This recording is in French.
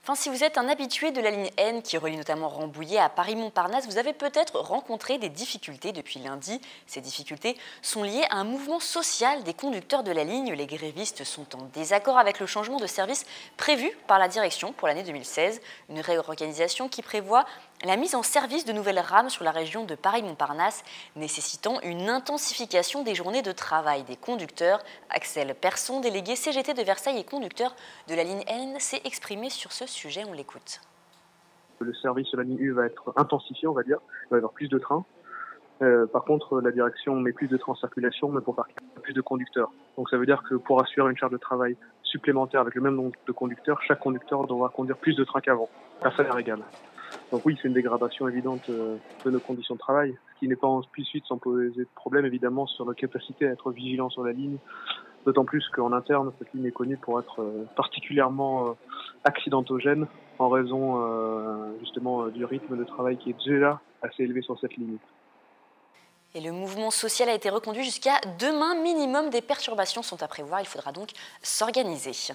Enfin, si vous êtes un habitué de la ligne N qui relie notamment Rambouillet à Paris-Montparnasse, vous avez peut-être rencontré des difficultés depuis lundi. Ces difficultés sont liées à un mouvement social des conducteurs de la ligne. Les grévistes sont en désaccord avec le changement de service prévu par la direction pour l'année 2016. Une réorganisation qui prévoit la mise en service de nouvelles rames sur la région de Paris-Montparnasse, nécessitant une intensification des journées de travail des conducteurs. Axel Persson, délégué CGT de Versailles et conducteur de la ligne N, s'est exprimé sur ce sujet. On l'écoute. Le service de la ligne U va être intensifié, on va dire. Il va y avoir plus de trains. Par contre, la direction met plus de trains en circulation, mais pour partir, plus de conducteurs. Donc ça veut dire que pour assurer une charge de travail supplémentaire avec le même nombre de conducteurs, chaque conducteur devra conduire plus de trains qu'avant, à salaire égal. Donc oui, c'est une dégradation évidente de nos conditions de travail, ce qui n'est pas en suite sans poser de problème évidemment sur notre capacité à être vigilant sur la ligne, d'autant plus qu'en interne, cette ligne est connue pour être particulièrement accidentogène en raison justement du rythme de travail qui est déjà assez élevé sur cette ligne. Et le mouvement social a été reconduit jusqu'à demain minimum. Des perturbations sont à prévoir, il faudra donc s'organiser.